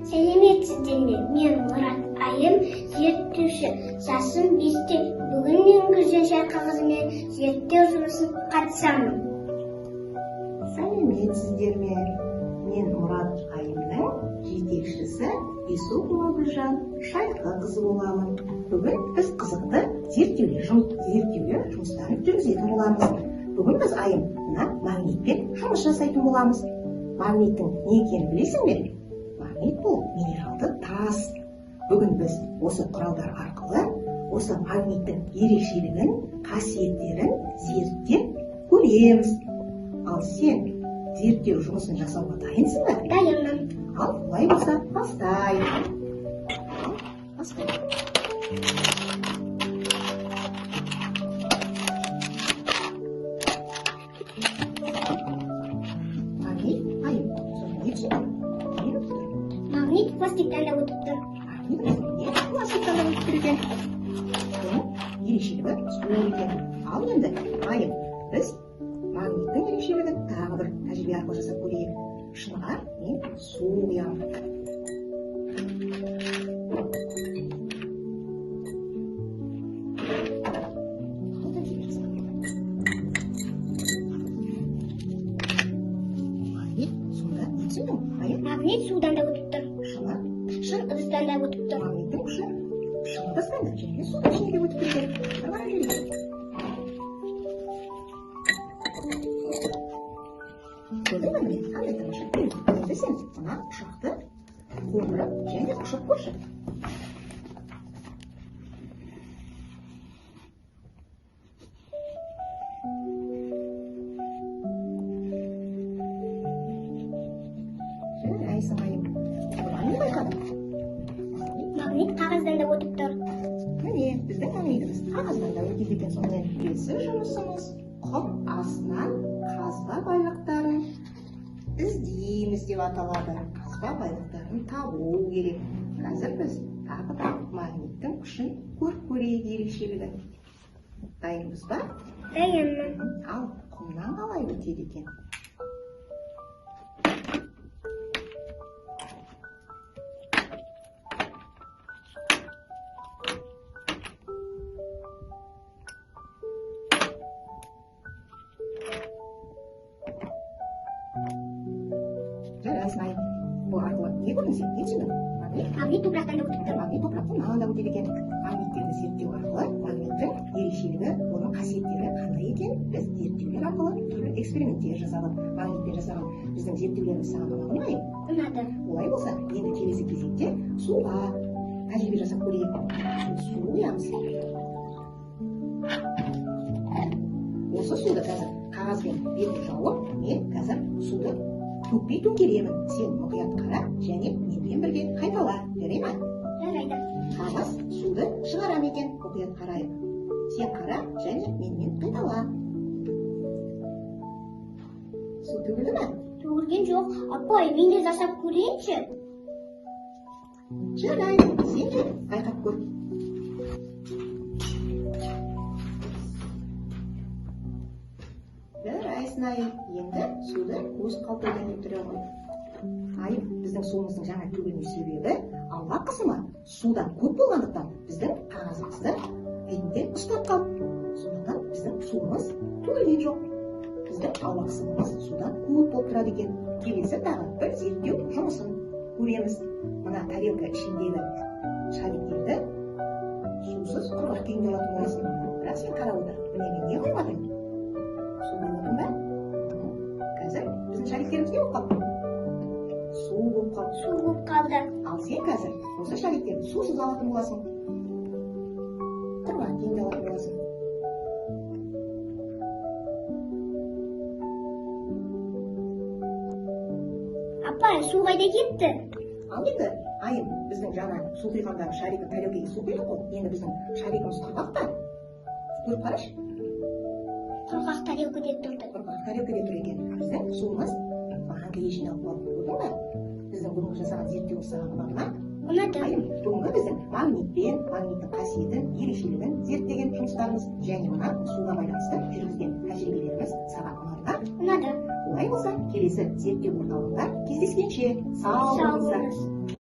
Сәлеметсіздер ме? Мен Мұрат Айым, зерттеуші. Жасым 5-те. Бүгін мен Гүлжан Шайқызымен зерттеу жұмысын қатысамын. Сәлеметсіздер ме? Мен Мұрат Айымның жетекшісі Исупова Гүлжан Шайқызы боламын. Бүгін біз қызықты зерттеулер жұмыстарын жүргізетін боламыз. Бүгін біз Айымна магнитпен жұмыс жасайтын боламыз. Магниттің не екенін білесің бе? Магнит бұл минералды тас. Бүгін біз осы құралдар арқылы осы магниттің ерекшелігін, қасиеттерін зерттеп көреміз. Ал сен зерттеу жұмысын жасауға дайынсың ба? Дайынмын. Ал олай болса, бастайық. Магнит, Айым, соны не түсіндің? Магнит пластиктан да өтіп тұр. Пластиктан да өтіп тұр екен. Бұның ерекшелігі су екен. Ал енді, Айым, біз магниттің ерекшелігін тағы бір тәжірибе арқылы жасап көрейік. Шыныға мен су құямын. Магнит судан да өтіп тұр. Шын ыдыстан да өтіп тұр. Магниттің күші шын ыдыстан да және судың ішіне де өтіп кетеді. Қарап жүрейік. Көрдің бе міне қандай тамаша? Енді сен мына ұшақты қондырып және ұшып көрші. Жарайсың, Айым. Бұған не байқадың? Магнит қағаздан да өтіп тұр. Міне, біздің магнитіміз қағаздан да өтеді екен. Сонымен келесі жұмысымыз құм астынан қазба байлықтарын іздейміз деп аталады. Қазба байлықтарын табу керек. Қазір біз тағы да магниттің күшін көрейік ерекшелігін. Дайынбыз ба? Дайынмын. Ал құмнан қалай өтеді екен? Жарайсың, Айым. Бұл арқылы не көрдің сен? Не түсіндің? Магнит топырақтан да өтіп тұр. Магнит топырақтан да өтеді екен. Магниттерді зерттеу арқылы магниттің ерекшелігі, оның қасиеттері қандай екенін біз зерттеулер арқылы түрлі эксперименттер жасадық. Магнитпен жасаған біздің зерттеулеріміз саған ұнады ма, Айым? Ұнады. Олай болса, енді келесі кезекте суға тәжірибе жасап көрейік. Су құямыз. Осы суды қазір қағазбен бетін жауып, мен қазір суды төкпей төңкеремін. Сен мұқият қара және менімен бірге қайтала. Жарай ма? Жарайды. Қағаз суды шығарам екен. Мұқият қарайық. Сен қара және менімен қайтала. Су төгілді ме? Төгілген жоқ. Апай, мен де жасап көрейінші. Жарайды. Сен де байқап көр. Жарайсың, Айым. Енді суды өз қалпына келтіре ғой. Айым, біздің суымыздың жаңа төгілмеу себебі ауа қысымы судан көп болғандықтан біздің қағазымызды бетінде ұстап қалды. Сондықтан біздің суымыз төгілген жоқ. Біздің ауа қысымымыз судан көп болып тұрады екен. Келесі тағы бір зерттеу жұмысын көреміз. Мына тарелка ішіндегі шариктерді сусыз құрғақ күйінде алатын боласың. Бірақ сен қарап отыр. Міне мен не қоймадым? Су болдың ба? Қазір біздің шариктеріміз не болып қалды? Су болып қалды. Су болып қалды. Ал сен қазір осы шариктерді сусыз алатын боласың. Құрғақ күйінде алатын боласың. Апай, су қайда кетті? Ал енді, Айым, біздің жаңа су құйғандағы шарикті тарелкеге су құйдық қой. Енді біздің шаригіміз құрғақ та. Көріп қарашы. Құрғақ тарелкеде тұрды. Құрғақ тарелкеде тұр екен. Біздің суымыз банка ішіне алып қалды. Көрдің бе? Біздің бүгінгі жасаған зерттеуіміз саған ұнады ма? Ұнады. Айым, бүгінгі біздің магнитпен, магниттің қасиетін, ерекшелігін зерттеген жұмыстарымыз және мына суға байланысты жүргізген тәжірибелеріміз саған ұнады ма? Ұнады. Олай болса, келесі зерттеу орталығында кездескенше сау болыңыздар.